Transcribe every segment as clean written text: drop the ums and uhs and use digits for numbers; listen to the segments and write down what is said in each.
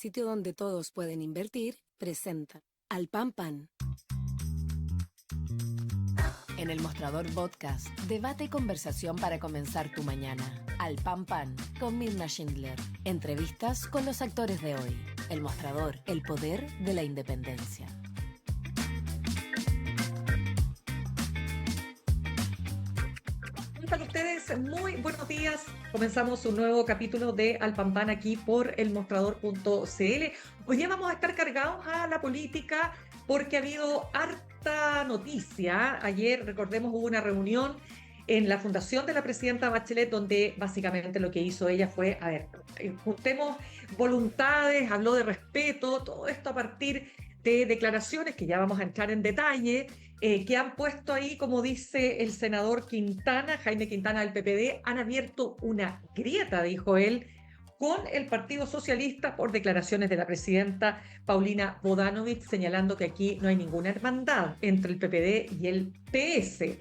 sitio donde todos pueden invertir, presenta Al Pan Pan. En el Mostrador Podcast, debate y conversación para comenzar tu mañana. Al Pan Pan, con Mirna Schindler. Entrevistas con los actores de hoy. El Mostrador, el poder de la independencia. Para ustedes, muy buenos días. Comenzamos un nuevo capítulo de Al Pan Pan aquí por elmostrador.cl. Hoy día vamos a estar cargados a la política porque ha habido harta noticia. Ayer, recordemos, hubo una reunión en la fundación de la presidenta Bachelet donde básicamente lo que hizo ella fue, juntemos voluntades, habló de respeto, todo esto a partir de declaraciones que ya vamos a entrar en detalle, que han puesto ahí, como dice el senador Quintana, Jaime Quintana del PPD, han abierto una grieta, dijo él, con el Partido Socialista por declaraciones de la presidenta Paulina Bodanovich, señalando que aquí no hay ninguna hermandad entre el PPD y el PS.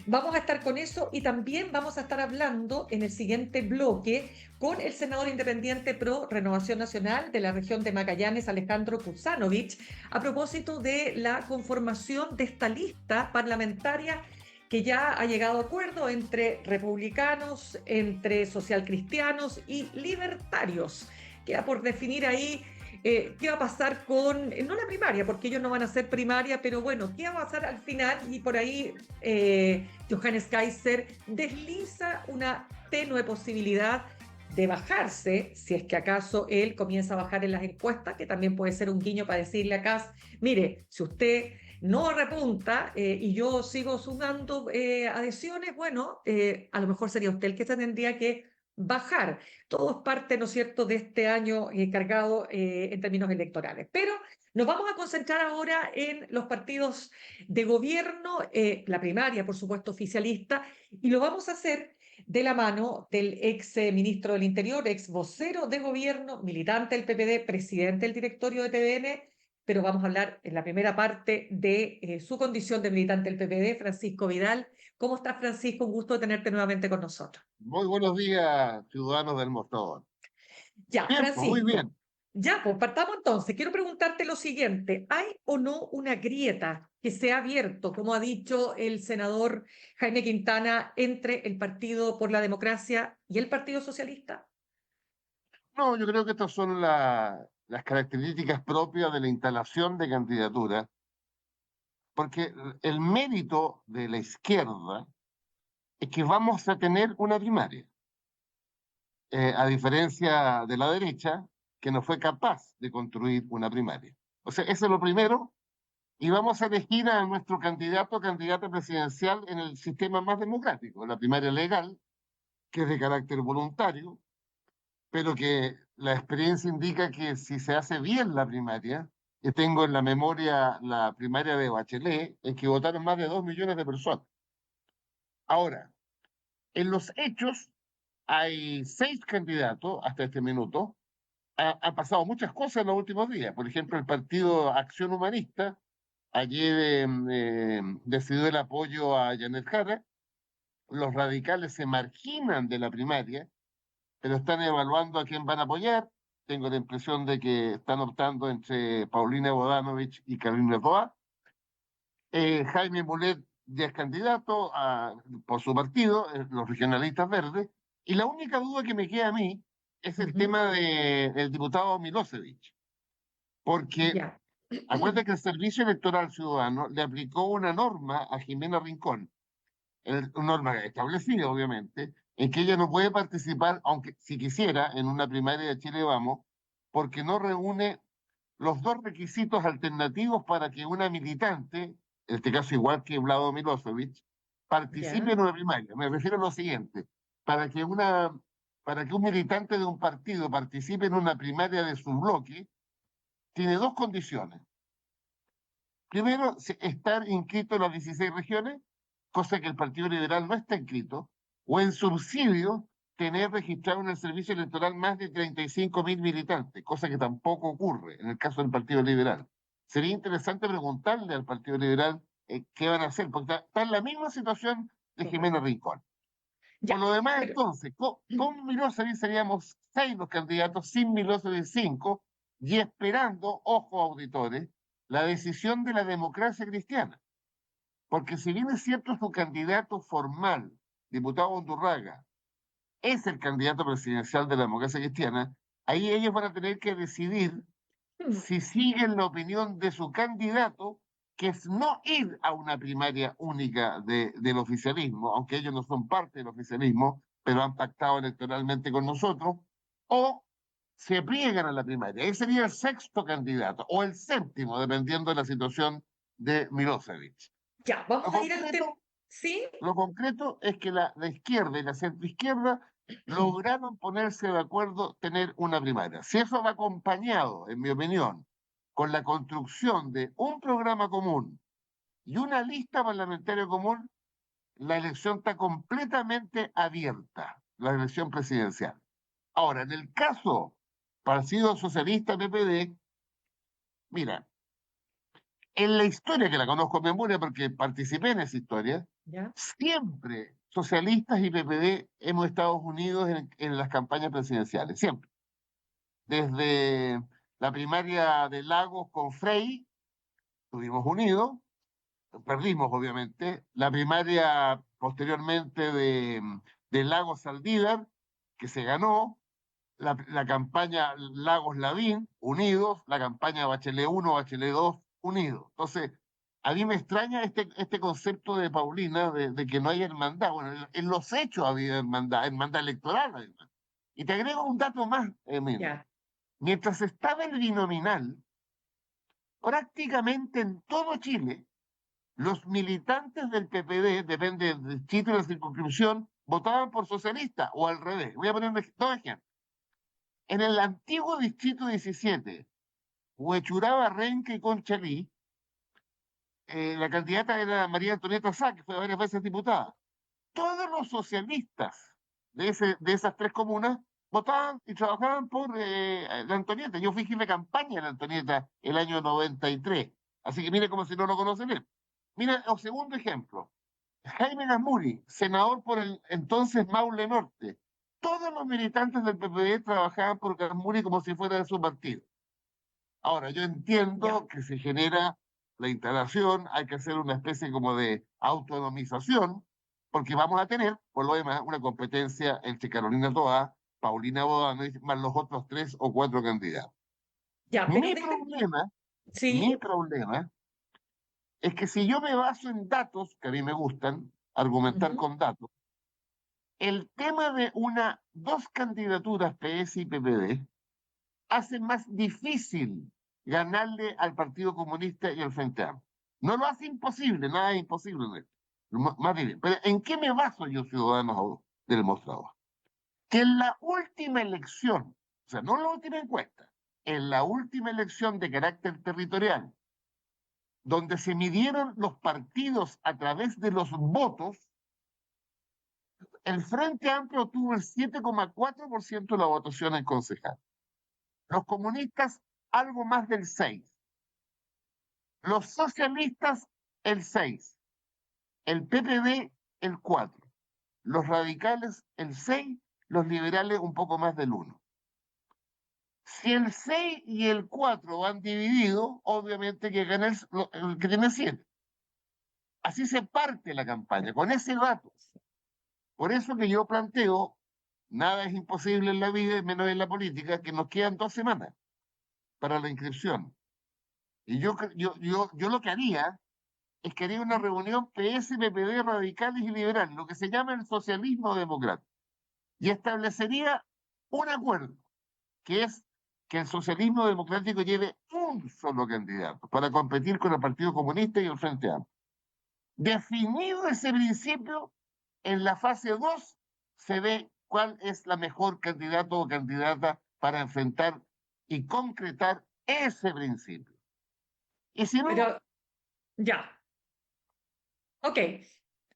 Vamos a estar con eso y también vamos a estar hablando en el siguiente bloque con el senador independiente pro Renovación Nacional de la región de Magallanes, Alejandro Kuzanovich, a propósito de la conformación de esta lista parlamentaria que ya ha llegado a acuerdo entre republicanos, entre socialcristianos y libertarios. Queda por definir ahí qué va a pasar con, no la primaria, porque ellos no van a ser primaria, pero bueno, qué va a pasar al final. Y por ahí Johannes Kaiser desliza una tenue posibilidad de bajarse, si es que acaso él comienza a bajar en las encuestas, que también puede ser un guiño para decirle a Kass, mire, si usted no repunta y yo sigo sumando adhesiones, bueno, a lo mejor sería usted el que se tendría que bajar. Todo es parte, ¿no es cierto?, de este año cargado en términos electorales. Pero nos vamos a concentrar ahora en los partidos de gobierno, la primaria, por supuesto, oficialista, y lo vamos a hacer de la mano del ex ministro del Interior, ex vocero de gobierno, militante del PPD, presidente del directorio de TVN, pero vamos a hablar en la primera parte de su condición de militante del PPD, Francisco Vidal. ¿Cómo estás, Francisco? Un gusto de tenerte nuevamente con nosotros. Muy buenos días, ciudadanos del Mostrador. Ya, Bien, pues, muy Francisco. bien. Ya, pues partamos entonces. Quiero preguntarte lo siguiente. ¿Hay o no una grieta que se ha abierto, como ha dicho el senador Jaime Quintana, entre el Partido por la Democracia y el Partido Socialista? No, yo creo que estas son las características propias de la instalación de candidaturas, porque el mérito de la izquierda es que vamos a tener una primaria, a diferencia de la derecha, que no fue capaz de construir una primaria. O sea, eso es lo primero, y vamos a elegir a nuestro candidato o candidata presidencial en el sistema más democrático, la primaria legal, que es de carácter voluntario, pero que la experiencia indica que si se hace bien la primaria, que tengo en la memoria la primaria de Bachelet, en que votaron más de 2 millones de personas. Ahora, en los hechos hay 6 candidatos hasta este minuto. Han pasado muchas cosas en los últimos días. Por ejemplo, el Partido Acción Humanista ayer decidió el apoyo a Janet Jara. Los radicales se marginan de la primaria, pero están evaluando a quién van a apoyar. Tengo la impresión de que están optando entre Paulina Bodanovich y Carolina Toá. Jaime Mulet ya es candidato por su partido, los regionalistas verdes, y la única duda que me queda a mí es el tema del diputado Milosevic, porque Ya. acuérdate que el Servicio Electoral Ciudadano le aplicó una norma a Jimena Rincón, una norma establecida, obviamente, en que ella no puede participar, aunque si quisiera, en una primaria de Chile Vamos, porque no reúne los 2 requisitos alternativos para que una militante, en este caso igual que Vlado Milosevic, participe Ya. en una primaria. Me refiero a lo siguiente: para que un militante de un partido participe en una primaria de su bloque, tiene 2 condiciones. Primero, estar inscrito en las 16 regiones, cosa que el Partido Liberal no está inscrito, o en subsidio, tener registrado en el servicio electoral más de 35.000 militantes, cosa que tampoco ocurre en el caso del Partido Liberal. Sería interesante preguntarle al Partido Liberal qué van a hacer, porque está en la misma situación de Jimena Rincón. Ya. Por lo demás, Pero, entonces, con Milosevic seríamos 6 los candidatos, sin Milosevic 5, y esperando, ojo auditores, la decisión de la democracia cristiana. Porque si bien es cierto su candidato formal, diputado Undurraga, es el candidato presidencial de la democracia cristiana, ahí ellos van a tener que decidir si siguen la opinión de su candidato, que es no ir a una primaria única del oficialismo, aunque ellos no son parte del oficialismo, pero han pactado electoralmente con nosotros, o se pliegan a la primaria. Ese sería el sexto candidato, o el séptimo, dependiendo de la situación de Milosevic. Ya, Lo vamos a ir al tema. concreto, ¿Sí? lo concreto es que la izquierda y la centroizquierda lograron ponerse de acuerdo tener una primaria. Si eso va acompañado, en mi opinión, con la construcción de un programa común y una lista parlamentaria común, la elección está completamente abierta, la elección presidencial. Ahora, en el caso Partido Socialista PPD, mira, en la historia, que la conozco de memoria porque participé en esa historia, Ya. siempre socialistas y PPD hemos estado unidos en las campañas presidenciales, siempre. Desde la primaria de Lagos con Frei, estuvimos unidos, perdimos obviamente, la primaria posteriormente de Lagos Saldívar, que se ganó, la campaña Lagos-Lavín, unidos, la campaña Bachelet 1, Bachelet 2, unidos. Entonces, a mí me extraña este concepto de Paulina de que no hay hermandad. Bueno, en los hechos había hermandad electoral además. Y te agrego un dato más, Mirna. Ya. Mientras estaba el binominal, prácticamente en todo Chile, los militantes del PPD, depende del sitio de la circunscripción, votaban por socialista o al revés. Voy a poner dos ejemplos. En el antiguo distrito 17, Huechuraba, Renque y Conchalí, la candidata era María Antonieta Sá, que fue varias veces diputada. Todos los socialistas de esas tres comunas votaban y trabajaban por la Antonieta. Yo fui jefe de campaña de la Antonieta el año 93. Así que mire como si no lo conocen él. Mira, el segundo ejemplo. Jaime Gazmuri, senador por el entonces Maule Norte. Todos los militantes del PPD trabajaban por Gazmuri como si fuera de su partido. Ahora, yo entiendo que se genera la instalación, hay que hacer una especie como de autonomización, porque vamos a tener, por lo demás, una competencia entre Carolina Toa, Paulina Bodano, más los otros 3 o 4 candidatos. Ya, pero Mi problema, mi sí. problema es que si yo me baso en datos, que a mí me gustan, argumentar con datos, el tema de dos candidaturas, PS y PPD, hace más difícil ganarle al Partido Comunista y al Frente Amplio. No lo hace imposible, nada es imposible en esto. Más bien, pero ¿en qué me baso yo, ciudadanos del mostrador? Que en la última elección, o sea, no en la última encuesta, en la última elección de carácter territorial, donde se midieron los partidos a través de los votos, el Frente Amplio tuvo el 7,4% de la votación en concejal. Los comunistas, algo más del 6%. Los socialistas, el 6%. El PPD, el 4%. Los radicales, el 6%. Los liberales, un poco más del 1%. Si el 6 y el 4 van divididos, obviamente que gana el que tiene 7. Así se parte la campaña, con ese dato. Por eso que yo planteo, nada es imposible en la vida, menos en la política, que nos quedan 2 semanas para la inscripción. Y yo lo que haría es que haría una reunión PS, PPD, radicales y liberales, lo que se llama el socialismo democrático, y establecería un acuerdo, que es que el socialismo democrático lleve un solo candidato para competir con el Partido Comunista y el Frente Amplio. Definido ese principio, en la fase 2 se ve cuál es la mejor candidato o candidata para enfrentar y concretar ese principio. Y si no, Pero ya. Ok.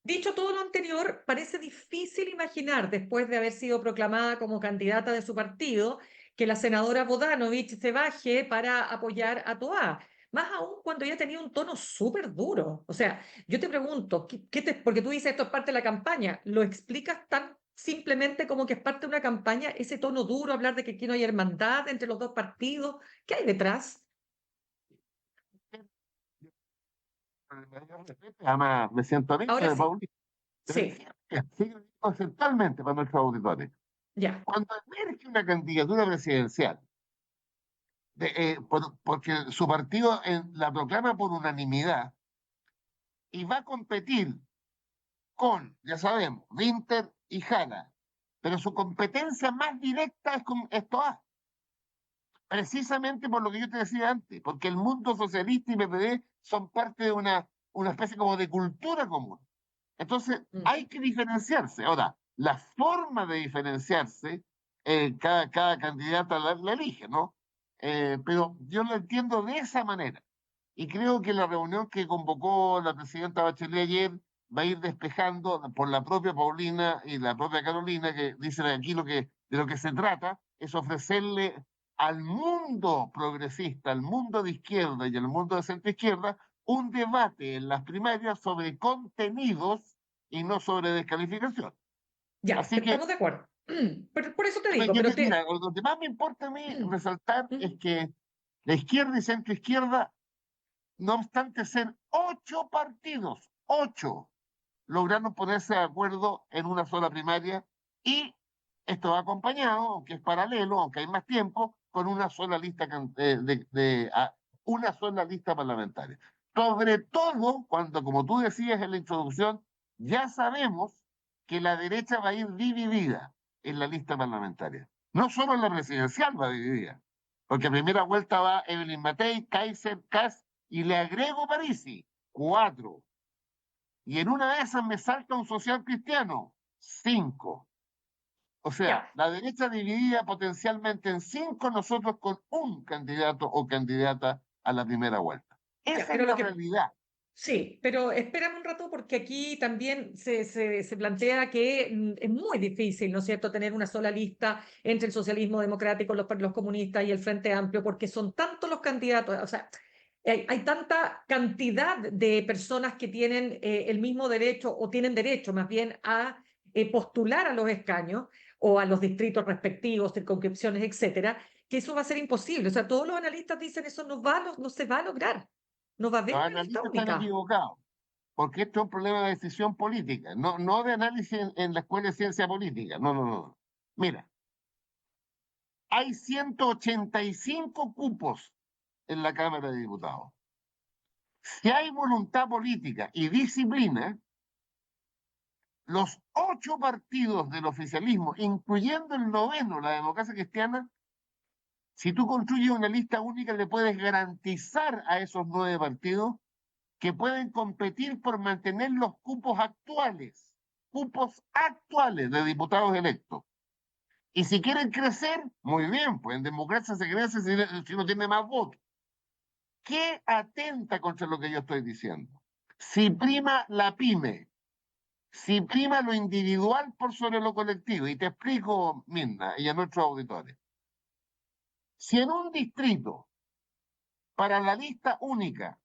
Dicho todo lo anterior, parece difícil imaginar, después de haber sido proclamada como candidata de su partido, que la senadora Bodanovich se baje para apoyar a Toá. Más aún cuando ella tenía un tono súper duro. O sea, yo te pregunto, porque tú dices esto es parte de la campaña, ¿lo explicas tan simplemente como que es parte de una campaña, ese tono duro, hablar de que aquí no hay hermandad entre los dos partidos? ¿Qué hay detrás? Además, me siento amigo Ahora de sí, Paulino. Pero sí, sigue conceptualmente para nuestros auditores. ya, Cuando emerge una candidatura presidencial, porque su partido la proclama por unanimidad y va a competir con, ya sabemos, Winter y Jara, pero su competencia más directa es con Estoá, precisamente por lo que yo te decía antes, porque el mundo socialista y PPD son parte de una especie como de cultura común. Entonces, mm, hay que diferenciarse. Ahora, la forma de diferenciarse, cada candidata la elige, ¿no? Pero yo lo entiendo de esa manera. Y creo que la reunión que convocó la presidenta Bachelet ayer va a ir despejando por la propia Paulina y la propia Carolina, que dicen aquí de lo que se trata es ofrecerle al mundo progresista, al mundo de izquierda y al mundo de centro izquierda, un debate en las primarias sobre contenidos y no sobre descalificación. ya, Así que, estamos de acuerdo. Pero por eso te digo, pero mira, lo que más me importa a mí resaltar es mm, que la izquierda y centro izquierda, no obstante ser 8 partidos, 8, lograron ponerse de acuerdo en una sola primaria y esto va acompañado, aunque es paralelo, aunque hay más tiempo, con una sola lista una sola lista parlamentaria. Sobre todo cuando, como tú decías en la introducción, ya sabemos que la derecha va a ir dividida en la lista parlamentaria. No solo en la presidencial va dividida, porque en primera vuelta va Evelyn Matei, Kaiser, Kass y le agrego Parisi, 4. Y en una de esas me salta un social cristiano, 5. O sea, ya, la derecha dividida potencialmente en 5, nosotros con un candidato o candidata a la primera vuelta. ya, Esa es pero lo la que realidad. sí, pero espérame un rato porque aquí también se plantea que es muy difícil, ¿no es cierto?, tener una sola lista entre el socialismo democrático, los comunistas y el Frente Amplio, porque son tantos los candidatos, o sea, hay tanta cantidad de personas que tienen el mismo derecho o tienen derecho más bien a postular a los escaños o a los distritos respectivos, circunscripciones, etcétera, que eso va a ser imposible. O sea, todos los analistas dicen eso no se va a lograr. No va a haber Los una lista analistas están única. equivocados, porque esto es un problema de decisión política, no de análisis en la Escuela de Ciencia Política. No, no, no. Mira, hay 185 cupos en la Cámara de Diputados. Si hay voluntad política y disciplina, los 8 partidos del oficialismo, incluyendo el noveno, la democracia cristiana, si tú construyes una lista única, le puedes garantizar a esos 9 partidos que pueden competir por mantener los cupos actuales de diputados electos. Y si quieren crecer, muy bien, pues en democracia se crece si uno tiene más votos. ¿Qué atenta contra lo que yo estoy diciendo? Si prima la pyme, si prima lo individual por sobre lo colectivo, y te explico, Mirna, y a nuestros auditores. Si en un distrito, para la lista única,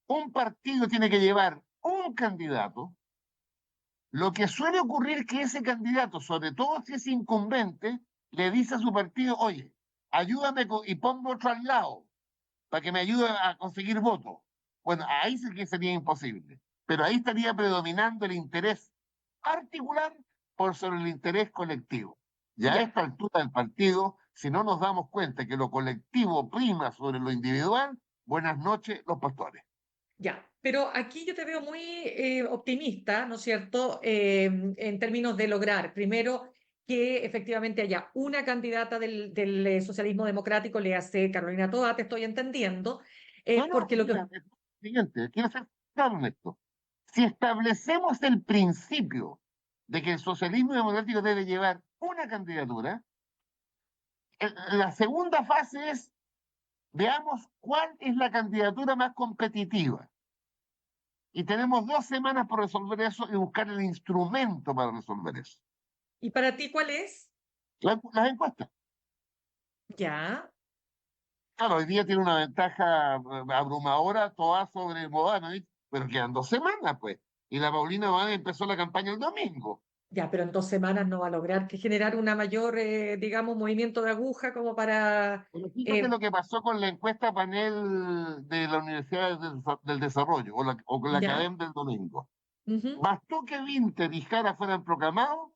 un partido tiene que llevar un candidato, lo que suele ocurrir es que ese candidato, sobre todo si es incumbente, le dice a su partido, oye, ayúdame y pongo otro al lado para que me ayude a conseguir votos. Bueno, ahí sí que sería imposible, pero ahí estaría predominando el interés particular por sobre el interés colectivo. Ya a Ya, esta altura del partido, si no nos damos cuenta que lo colectivo prima sobre lo individual, buenas noches, los pastores. ya. Pero aquí yo te veo muy optimista, ¿no es cierto?, en términos de lograr, primero, que efectivamente haya una candidata del socialismo democrático, le hace Carolina Toa, te estoy entendiendo, No, no, porque lo que... mira, es lo siguiente, quiero ser claro en esto. Si establecemos el principio de que el socialismo democrático debe llevar una candidatura, la segunda fase es, veamos cuál es la candidatura más competitiva. Y tenemos 2 semanas para resolver eso y buscar el instrumento para resolver eso. ¿Y para ti cuál es? Las encuestas. Ya, Claro, hoy día tiene una ventaja abrumadora toda sobre Bogdanovich, pero quedan 2 semanas, pues. Y la Paulina Bogdanovich empezó la campaña el domingo. Ya, pero en 2 semanas no va a lograr que generar una mayor, digamos, movimiento de aguja como para... Pero fíjate eh, lo que pasó con la encuesta panel de la Universidad del Desarrollo o con la ¿Ya? Academia del domingo. Ujú. Bastó que Winter y Jara fueran proclamados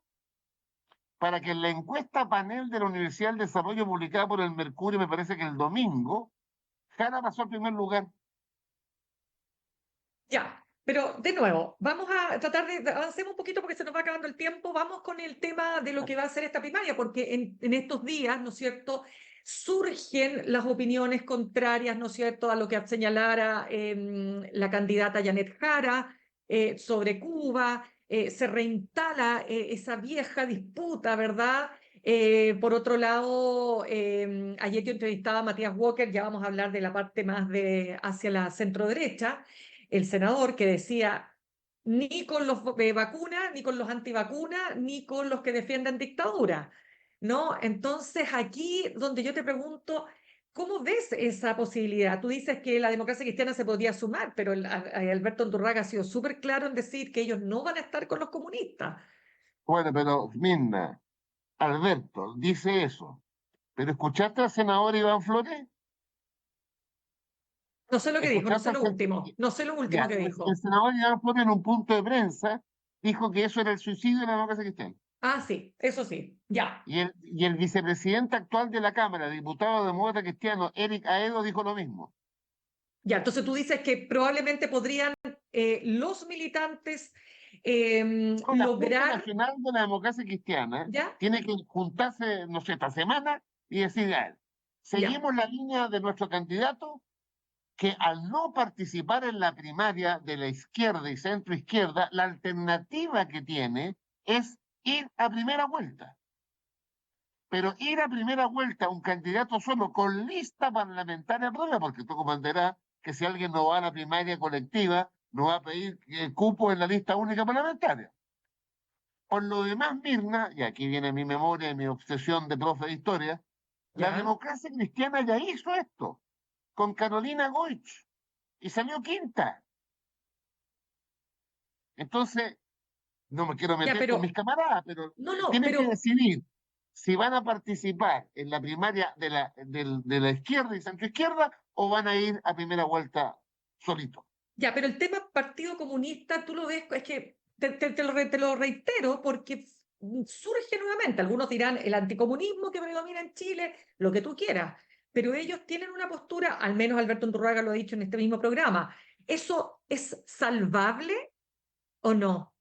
para que en la encuesta panel de la Universidad del Desarrollo publicada por el Mercurio, me parece que el domingo, Jara pasó al primer lugar. Ya, pero de nuevo, vamos a tratar de avancemos un poquito porque se nos va acabando el tiempo. Vamos con el tema de lo que va a ser esta primaria, porque en estos días, ¿no es cierto?, surgen las opiniones contrarias, ¿no es cierto?, a lo que señalara la candidata Janet Jara sobre Cuba. Se reinstala esa vieja disputa, ¿verdad? Por otro lado, ayer yo entrevistaba a Matías Walker, ya vamos a hablar de la parte más de hacia la centro-derecha, el senador que decía, ni con los vacunas, ni con los antivacunas, ni con los que defienden dictadura, ¿no? Entonces, aquí donde yo te pregunto, ¿cómo ves esa posibilidad? Tú dices que la democracia cristiana se podría sumar, pero Alberto Andurraga ha sido súper claro en decir que ellos no van a estar con los comunistas. Bueno, pero Mirna, Alberto dice eso. ¿Pero escuchaste al senador Iván Flores? No sé lo que dijo, no ¿Escuchaste sé al lo último, no sé lo último Ya, que el dijo. senador Iván Flores en un punto de prensa dijo que eso era el suicidio de la democracia cristiana? Ah, sí, eso sí, ya. Y el vicepresidente actual de la Cámara, diputado demócrata cristiano, Eric Aedo, dijo lo mismo. Ya, entonces tú dices que probablemente podrían los militantes No, la Junta lograr, Nacional de la Democracia Cristiana ¿ya? tiene que juntarse, no sé, esta semana y decir, a ver, Ya, seguimos la línea de nuestro candidato que al no participar en la primaria de la izquierda y centro izquierda, la alternativa que tiene es ir a primera vuelta. Pero ir a primera vuelta un candidato solo con lista parlamentaria propia, porque tú comprenderás que si alguien no va a la primaria colectiva, no va a pedir cupo en la lista única parlamentaria. Por lo demás, Mirna, y aquí viene mi memoria y mi obsesión de profe de historia, la ya. democracia cristiana ya hizo esto con Carolina Goich y salió quinta. Entonces, no me quiero Ya, meter con mis pero, camaradas, pero no, no, tienen que pero, decidir si van a participar en la primaria de la izquierda y centroizquierda o van a ir a primera vuelta solito. ya, pero el tema Partido Comunista, tú lo ves, es que te lo reitero porque surge nuevamente. Algunos dirán el anticomunismo que predomina en Chile, lo que tú quieras, pero ellos tienen una postura, al menos Alberto Undurraga lo ha dicho en este mismo programa. ¿Eso es salvable o no?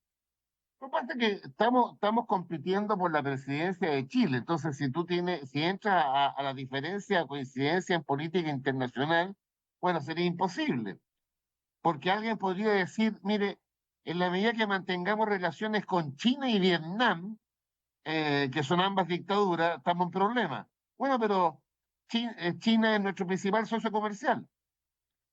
Lo que pasa es que estamos compitiendo por la presidencia de Chile, entonces si entras a la diferencia, coincidencia en política internacional, bueno, sería imposible, porque alguien podría decir, mire, en la medida que mantengamos relaciones con China y Vietnam, que son ambas dictaduras, estamos en problemas. Bueno, pero China es nuestro principal socio comercial.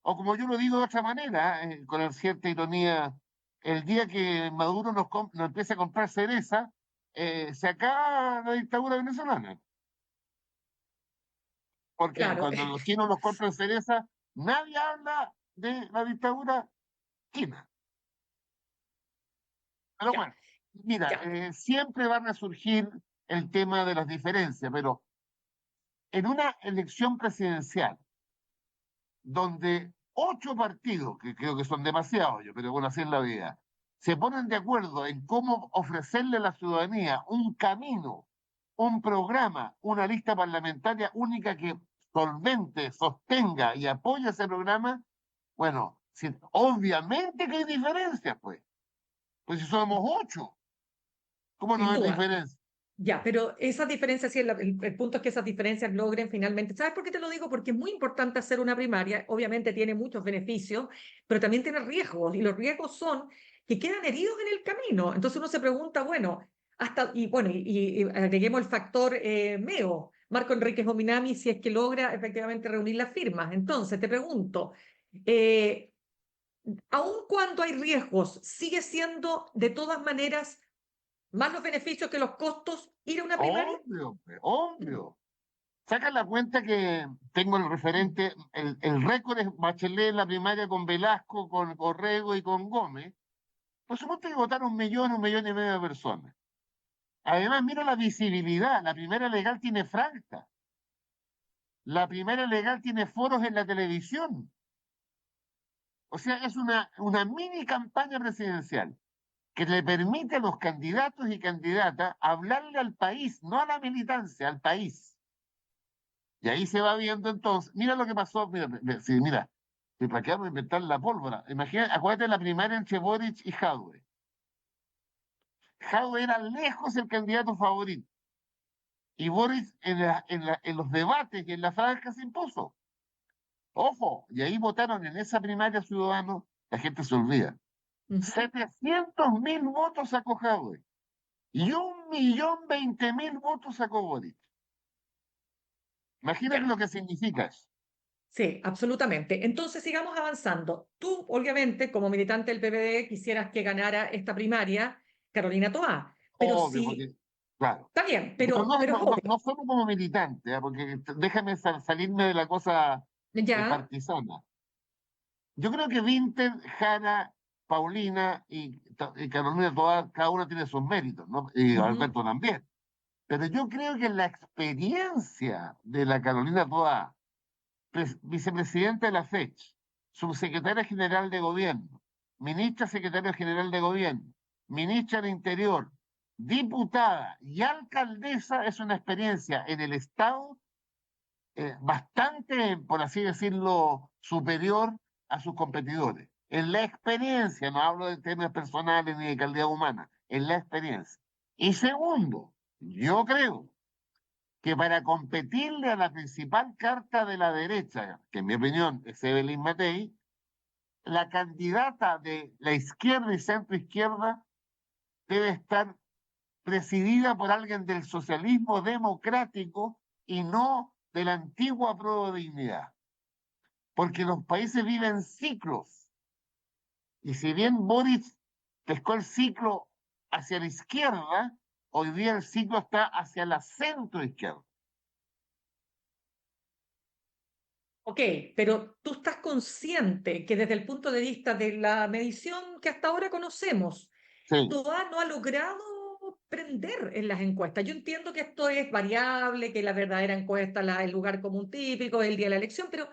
O como yo lo digo de otra manera, con cierta ironía, el día que Maduro nos empiece a comprar cereza, se acaba la dictadura venezolana. Porque Claro, cuando los chinos nos compran cereza, nadie habla de la dictadura china. Pero ya, bueno, mira, ya, siempre van a surgir el tema de las diferencias, pero en una elección presidencial donde 8 partidos, que creo que son demasiados, pero bueno, así es la vida, se ponen de acuerdo en cómo ofrecerle a la ciudadanía un camino, un programa, una lista parlamentaria única que solvente, sostenga y apoye ese programa, bueno, obviamente que hay diferencias, pues si somos 8, ¿cómo no sin hay duda. diferencias? Ya, pero esas diferencias, sí, el punto es que esas diferencias logren finalmente. ¿Sabes por qué te lo digo? Porque es muy importante hacer una primaria. Obviamente tiene muchos beneficios, pero también tiene riesgos. Y los riesgos son que quedan heridos en el camino. Entonces uno se pregunta, bueno, y bueno, y agreguemos el factor MEO, Marco Enríquez Ominami, si es que logra efectivamente reunir las firmas. Entonces te pregunto, eh, aun cuando hay riesgos, sigue siendo de todas maneras más los beneficios que los costos ir a una primaria. Obvio, obvio. Sacan la cuenta que tengo el referente, el récord es Bachelet en la primaria con Velasco, con Corrego y con Gómez. Por supuesto que votaron 1 millón y medio de personas. Además, mira la visibilidad. La primera legal tiene franja. La primera legal tiene foros en la televisión. O sea, es una mini campaña presidencial que le permite a los candidatos y candidatas hablarle al país, no a la militancia, al país. Y ahí se va viendo entonces, mira lo que pasó, mira, ¿para qué vamos a inventar la pólvora? Imagínate, acuérdate de la primaria entre Boric y Jadwe. Jadwe era lejos el candidato favorito. Y Boric en los debates y en la franja se impuso. Ojo, y ahí votaron en esa primaria ciudadanos, la gente se olvida. 700.000 votos sacó Jadwe y 1.020.000 votos sacó Boric. Imagínate lo que significa eso. Sí, absolutamente. Entonces sigamos avanzando. Tú, obviamente, como militante del PPD, quisieras que ganara esta primaria Carolina Toá, pero Obvio, sí, porque, claro. está bien, Pero pero es obvio. no solo como militante, porque déjame salirme de la cosa Ya, partisana. Yo creo que Vinter, Jara, Paulina y Carolina Toá, cada una tiene sus méritos, ¿no? Y ujú, Alberto también. Pero yo creo que la experiencia de la Carolina Toá, vicepresidenta de la FECH, subsecretaria general de gobierno, ministra secretaria general de gobierno, ministra de Interior, diputada y alcaldesa, es una experiencia en el Estado bastante, por así decirlo, superior a sus competidores. En la experiencia, no hablo de temas personales ni de calidad humana, en la experiencia. Y segundo, yo creo que para competirle a la principal carta de la derecha, que en mi opinión es Evelyn Matei, la candidata de la izquierda y centro izquierda debe estar presidida por alguien del socialismo democrático y no de la antigua prueba de dignidad. Porque los países viven ciclos. Y si bien Boric pescó el ciclo hacia la izquierda, hoy día el ciclo está hacia la centro izquierda. ok, pero tú estás consciente que desde el punto de vista de la medición que hasta ahora conocemos, Sí. Toa no ha logrado prender en las encuestas. Yo entiendo que esto es variable, que la verdadera encuesta, el lugar común típico, el día de la elección, pero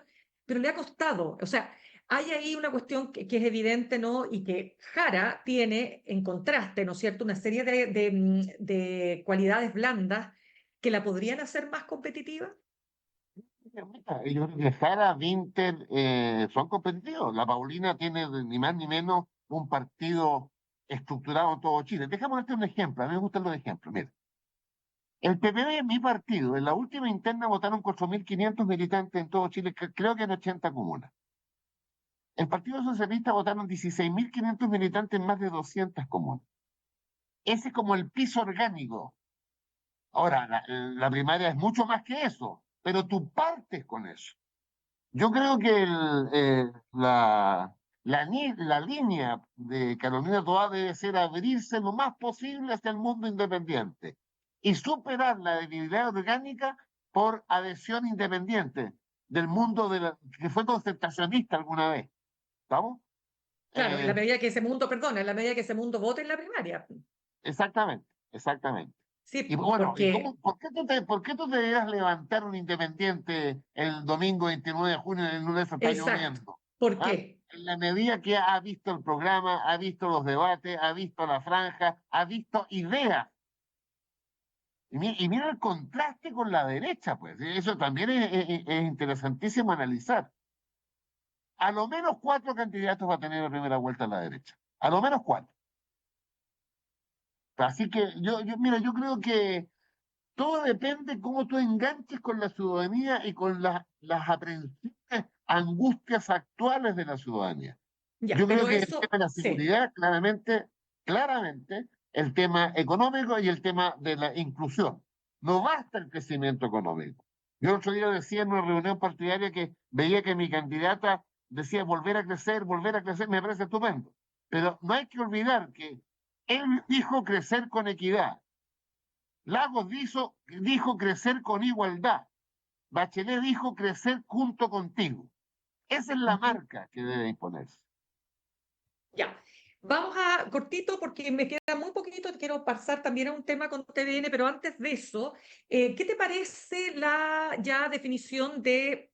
le ha costado. O sea, hay ahí una cuestión que es evidente, ¿no? Y que Jara tiene en contraste, ¿no es cierto?, una serie de cualidades blandas que la podrían hacer más competitiva. Yo creo que Jara, Vinter son competitivos. La Paulina tiene ni más ni menos un partido estructurado en todo Chile. Déjame darte un ejemplo. A mí me gustan los ejemplos. Mira, el PPD, mi partido, en la última interna votaron 4.500 militantes en todo Chile, creo que en 80 comunas. El Partido Socialista votaron 16.500 militantes en más de 200 comunas. Ese es como el piso orgánico. Ahora, la primaria es mucho más que eso, pero tú partes con eso. Yo creo que la línea de Carolina Toá debe ser abrirse lo más posible hacia el mundo independiente y superar la debilidad orgánica por adhesión independiente del mundo que fue concertacionista alguna vez. ¿Estamos? Claro, en la Eh, medida que ese mundo, perdona, en la medida que ese mundo vote en la primaria. exactamente, exactamente. Y Sí, bueno, porque, por qué tú te deberías levantar un independiente el domingo 29 de junio en un está exacto. lloviendo? ¿Por ¿Ah? qué? En la medida que ha visto el programa, ha visto los debates, ha visto la franja, ha visto ideas. Y mira el contraste con la derecha, pues. Eso también es interesantísimo analizar. A lo menos 4 candidatos va a tener la primera vuelta a la derecha. A lo menos 4. Así que mira, yo creo que todo depende cómo tú enganches con la ciudadanía y con las aprensiones, angustias actuales de la ciudadanía. Ya, Yo creo pero que el eso, tema de la sí, seguridad, claramente, el tema económico y el tema de la inclusión. No basta el crecimiento económico. Yo el otro día decía en una reunión partidaria que veía que mi candidata decía volver a crecer, me parece estupendo. Pero no hay que olvidar que él dijo crecer con equidad. Lagos dijo crecer con igualdad. Bachelet dijo crecer junto contigo. Esa es la ujú, marca que debe imponerse. ya. Vamos a cortito porque me queda muy poquito, quiero pasar también a un tema con TVN, pero antes de eso, ¿qué te parece la ya definición de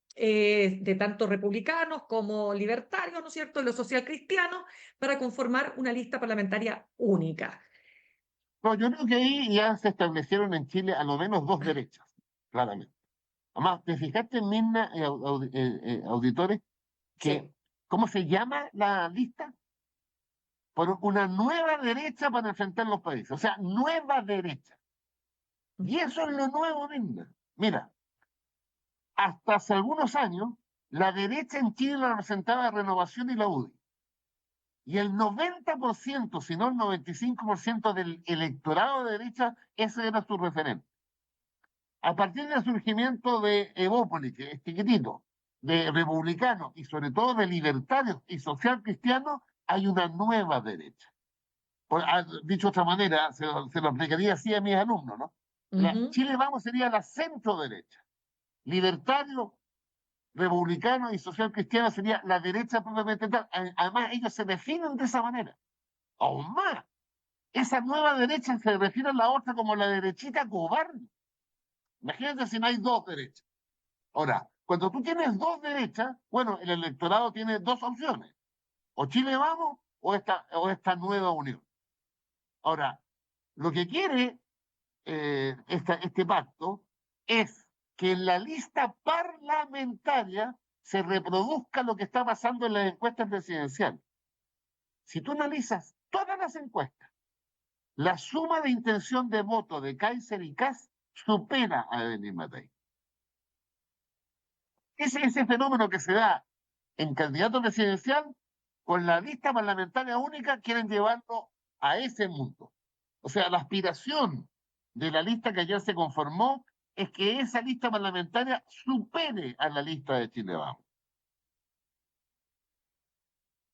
tanto republicanos como libertarios, ¿no es cierto?, de los socialcristianos, para conformar una lista parlamentaria única? No, yo creo que ahí ya se establecieron en Chile a lo menos dos derechas, claramente. Además, ¿te fijaste, Mirna, auditores, que Sí. cómo se llama la lista? Por una nueva derecha para enfrentar los países. O sea, nueva derecha. Y eso es lo nuevo, Mirna. Mira, hasta hace algunos años, la derecha en Chile la representaba Renovación y la UDI. Y el 90%, si no el 95% del electorado de derecha, ese era su referente. A partir del surgimiento de Evópolis, que es chiquitito, de republicanos y sobre todo de libertarios y social cristianos, hay una nueva derecha. Dicho de otra manera, se lo aplicaría así a mis alumnos, ¿no? Ujú. Chile Vamos sería la centro derecha. Libertario, republicano y social cristiano sería la derecha propiamente tal. Además, ellos se definen de esa manera. Aún más, esa nueva derecha se refiere a la otra como la derechita cobarde. Imagínate si no hay dos derechas. Ahora, cuando tú tienes dos derechas, bueno, el electorado tiene dos opciones. O Chile Vamos o esta nueva unión. Ahora, lo que quiere este pacto es que en la lista parlamentaria se reproduzca lo que está pasando en las encuestas presidenciales. Si tú analizas todas las encuestas, la suma de intención de voto de Kaiser y Kass supera a Evelyn Matei. Ese fenómeno que se da en candidato presidencial, con la lista parlamentaria única, quieren llevarlo a ese mundo. O sea, la aspiración de la lista que ayer se conformó es que esa lista parlamentaria supere a la lista de Chile Vamos.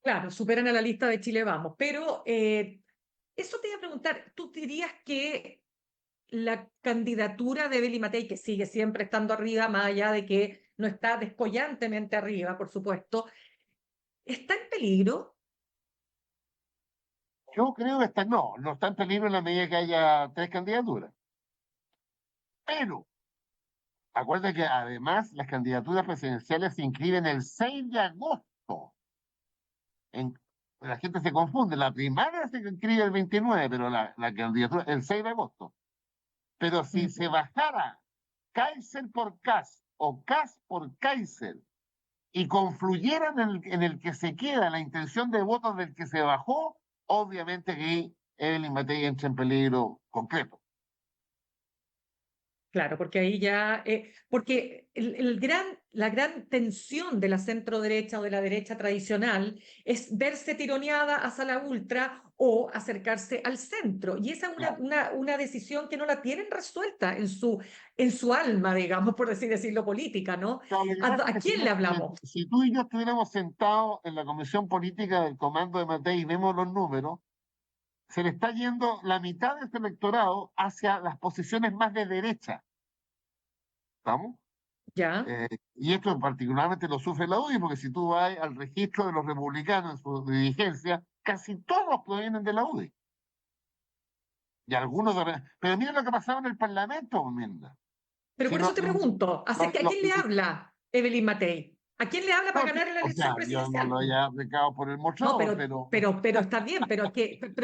Claro, superan a la lista de Chile Vamos, pero eso te iba a preguntar, ¿tú dirías que la candidatura de Beli Matei, que sigue siempre estando arriba, más allá de que no está descollantemente arriba, por supuesto, está en peligro? Yo creo que no está en peligro en la medida que haya tres candidaturas. Pero acuérdate que además las candidaturas presidenciales se inscriben el 6 de agosto. En, la gente se confunde, la primaria se inscribe el 29, pero la candidatura el 6 de agosto. Pero si se bajara Kaiser por Kass o Kass por Kaiser y confluyeran en el que se queda la intención de votos del que se bajó, obviamente que Evelyn Matei entra en peligro concreto. Claro, porque ahí ya, porque la gran tensión de la centro derecha o de la derecha tradicional es verse tironeada hacia la ultra o acercarse al centro. Y esa es Claro. una decisión que no la tienen resuelta en su alma, digamos, por así decirlo, política, ¿no? Claro, lo que pasa es A que quién le hablamos? si tú y yo estuviéramos sentados en la comisión política del comando de Matei y vemos los números, se le está yendo la mitad de este electorado hacia las posiciones más de derecha. ¿Estamos? ¿Ya? Y esto particularmente lo sufre la UDI, porque si tú vas al registro de los republicanos en su dirigencia, casi todos provienen de la UDI. Y algunos pero mira lo que ha pasado en el Parlamento, Mirna. Pero Si por eso te pregunto, ¿a quién le habla Evelyn Matei? ¿A quién le habla para ganar en la o elección sea, yo no presidencial? lo haya aplicado por el No, mostrador, pero pero está bien, pero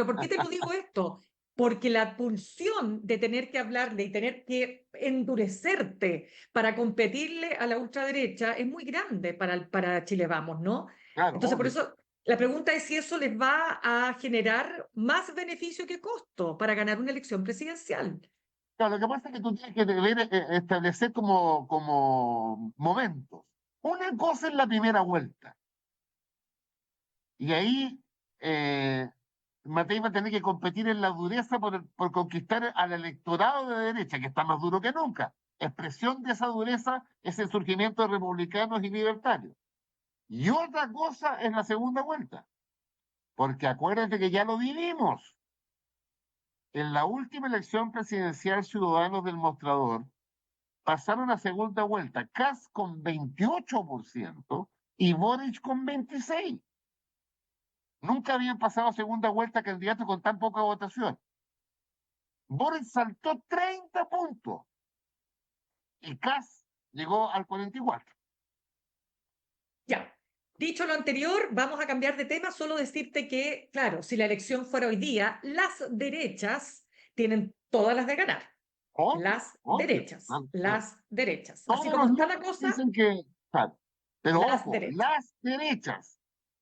¿por qué te lo digo esto? Porque la pulsión de tener que hablarle y tener que endurecerte para competirle a la ultraderecha es muy grande para Chile Vamos, ¿no? claro, Entonces, por obvio. eso, la pregunta es si eso les va a generar más beneficio que costo para ganar una elección presidencial. Claro, lo que pasa es que tú tienes que establecer como momentos. Una cosa es la primera vuelta. Y ahí Matei va a tener que competir en la dureza por conquistar al electorado de derecha, que está más duro que nunca. Expresión de esa dureza es el surgimiento de republicanos y libertarios. Y otra cosa es la segunda vuelta, porque acuérdate que ya lo vivimos. En la última elección presidencial, Ciudadanos del Mostrador pasaron a segunda vuelta, Kass con 28% y Boric con 26%. Nunca habían pasado a segunda vuelta candidatos con tan poca votación. Boric saltó 30 puntos y Kast llegó al 44. Ya. Dicho lo anterior, vamos a cambiar de tema, solo decirte que, claro, si la elección fuera hoy día, las derechas tienen todas las de ganar. Obvio, Las obvio. derechas, las derechas. Así Todos como los está la números cosa, dicen que, claro. Pero las ojo, derechas. las derechas.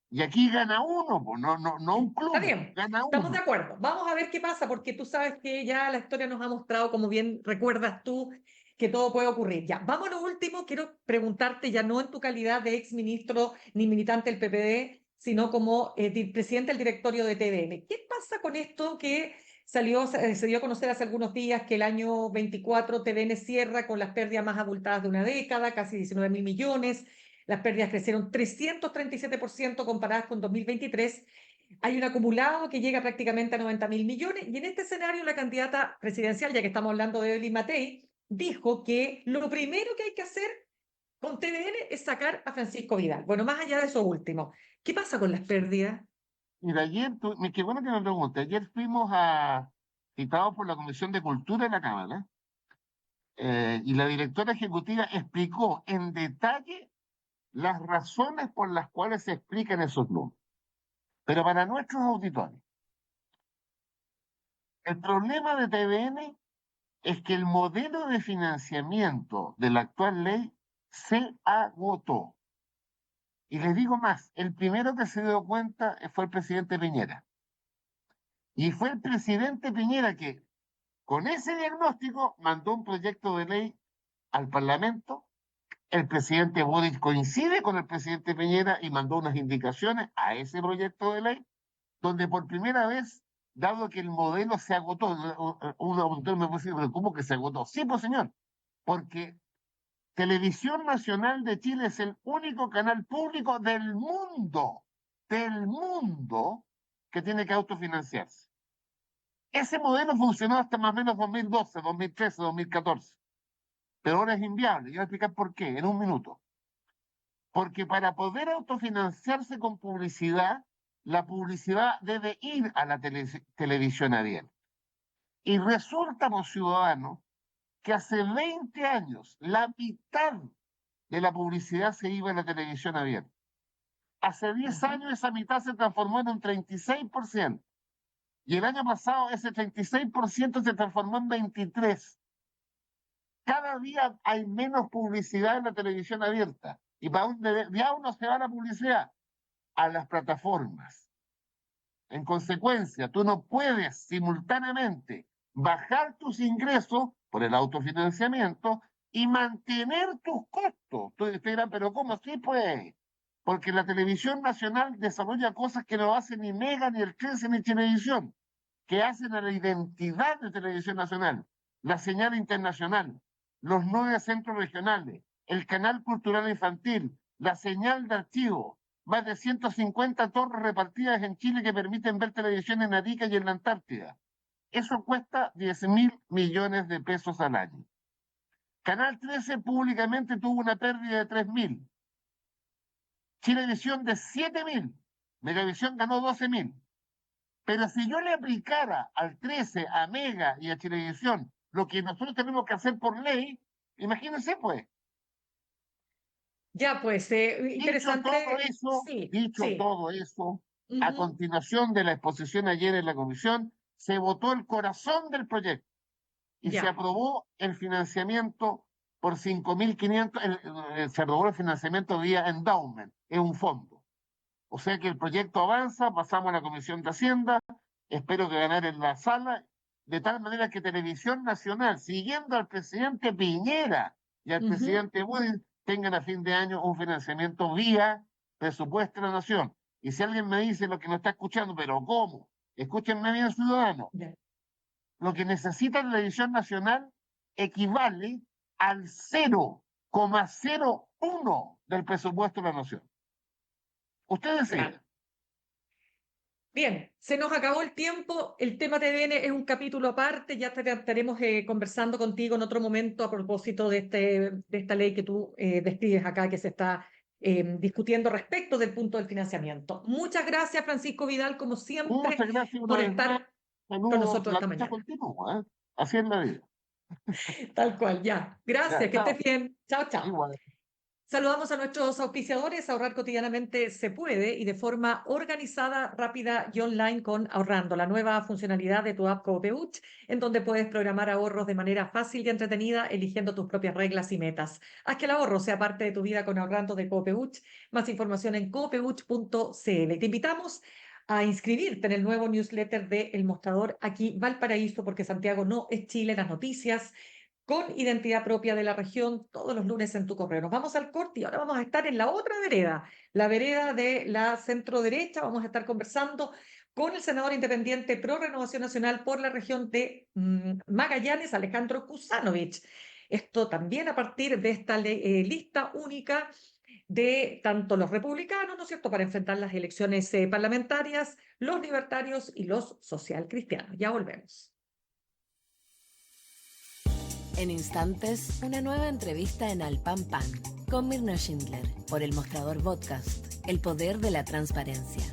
Y aquí gana uno, pues, no un Está club, bien, gana estamos de uno. acuerdo. Vamos a ver qué pasa, porque tú sabes que ya la historia nos ha mostrado, como bien recuerdas tú, que todo puede ocurrir. Ya, vamos a lo último. Quiero preguntarte, ya no en tu calidad de ex ministro ni militante del PPD, sino como presidente del directorio de TVN. ¿Qué pasa con esto que salió, se dio a conocer hace algunos días que el año 24 TVN cierra con las pérdidas más abultadas de una década, casi 19.000 millones? Las pérdidas crecieron 337% comparadas con 2023. Hay un acumulado que llega prácticamente a 90.000 millones, y en este escenario la candidata presidencial, ya que estamos hablando de Evelyn Matei, dijo que lo primero que hay que hacer con TVN es sacar a Francisco Vidal. Bueno, más allá de eso último, ¿qué pasa con las pérdidas? Mira, ayer, qué bueno que me preguntes, ayer fuimos citados por la Comisión de Cultura de la Cámara, y la directora ejecutiva explicó en detalle las razones por las cuales se explican esos números. Pero para nuestros auditores, el problema de TVN es que el modelo de financiamiento de la actual ley se agotó. Y les digo más, el primero que se dio cuenta fue el presidente Piñera. Y fue el presidente Piñera que, con ese diagnóstico, mandó un proyecto de ley al Parlamento. El presidente Boric coincide con el presidente Piñera y mandó unas indicaciones a ese proyecto de ley, donde por primera vez, dado que el modelo se agotó, un auditor me puede decir, pero ¿cómo que se agotó? Sí, pues señor, porque Televisión Nacional de Chile es el único canal público del mundo, que tiene que autofinanciarse. Ese modelo funcionó hasta más o menos 2012, 2013, 2014, pero ahora es inviable. Yo voy a explicar por qué en un minuto. Porque para poder autofinanciarse con publicidad, la publicidad debe ir a la televisión abierta. Y resulta, los ciudadanos, que hace 20 años la mitad de la publicidad se iba a la televisión abierta. Hace 10 años esa mitad se transformó en un 36%. Y el año pasado ese 36% se transformó en 23%. Cada día hay menos publicidad en la televisión abierta. ¿Y para dónde ya uno se va a la publicidad? A las plataformas. En consecuencia, tú no puedes simultáneamente bajar tus ingresos por el autofinanciamiento y mantener tus costos. Tú dirás, pero ¿cómo? Sí, pues. Porque la televisión nacional desarrolla cosas que no hacen ni Mega, ni el 13, ni Televisión, que hacen a la identidad de Televisión Nacional, la señal internacional, los 9 centros regionales, el canal cultural infantil, la señal de archivo, más de 150 torres repartidas en Chile que permiten ver televisión en Arica y en la Antártida. Eso cuesta 10.000 millones de pesos al año. Canal 13 públicamente tuvo una pérdida de 3.000. Chilevisión de 7.000. Megavisión ganó 12.000. Pero si yo le aplicara al 13, a Mega y a Chilevisión lo que nosotros tenemos que hacer por ley, imagínense pues. Ya, pues, interesante. Sí, Dicho sí. todo eso, a Ujú. continuación de la exposición ayer en la comisión, se votó el corazón del proyecto y se Ya. aprobó el financiamiento por 5.500, se aprobó el financiamiento vía endowment, es un fondo. O sea que el proyecto avanza, pasamos a la Comisión de Hacienda, espero que ganar en la sala, de tal manera que Televisión Nacional, siguiendo al presidente Piñera y al Ujú. presidente Boric, tengan a fin de año un financiamiento vía presupuesto de la Nación. Y si alguien me dice lo que no está escuchando, pero ¿cómo? Escúchenme bien, ciudadanos. Ya. Lo que necesita la Televisión Nacional equivale al 0,01 del presupuesto de la Nación. Usted Claro. decide. Bien, se nos acabó el tiempo. El tema TVN es un capítulo aparte. Ya estaremos conversando contigo en otro momento a propósito de esta ley que tú describes acá, que se está discutiendo respecto del punto del financiamiento. Muchas gracias, Francisco Vidal, como siempre, Muchas gracias una por vez más. estar con Saludos, nosotros la esta lucha mañana. continúa, ¿eh? Así es la vida. Tal cual, ya. Ya, Gracias, que chao. estés bien. Chao, chao. Igual. Saludamos a nuestros auspiciadores. Ahorrar cotidianamente se puede y de forma organizada, rápida y online con Ahorrando, la nueva funcionalidad de tu app Copeuch, en donde puedes programar ahorros de manera fácil y entretenida, eligiendo tus propias reglas y metas. Haz que el ahorro sea parte de tu vida con Ahorrando de Copeuch. Más información en copeuch.cl. Y te invitamos a inscribirte en el nuevo newsletter de El Mostrador aquí Valparaíso, porque Santiago no es Chile, las noticias con identidad propia de la región, todos los lunes en tu correo. Nos vamos al corte y ahora vamos a estar en la otra vereda, la vereda de la centro derecha. Vamos a estar conversando con el senador independiente pro Renovación Nacional por la región de Magallanes, Alejandro Kusanovich. Esto también a partir de esta lista única de tanto los republicanos, ¿no es cierto?, para enfrentar las elecciones parlamentarias, los libertarios y los socialcristianos. Ya volvemos. En instantes, una nueva entrevista en Al Pan Pan con Mirna Schindler por El Mostrador Podcast, el poder de la transparencia.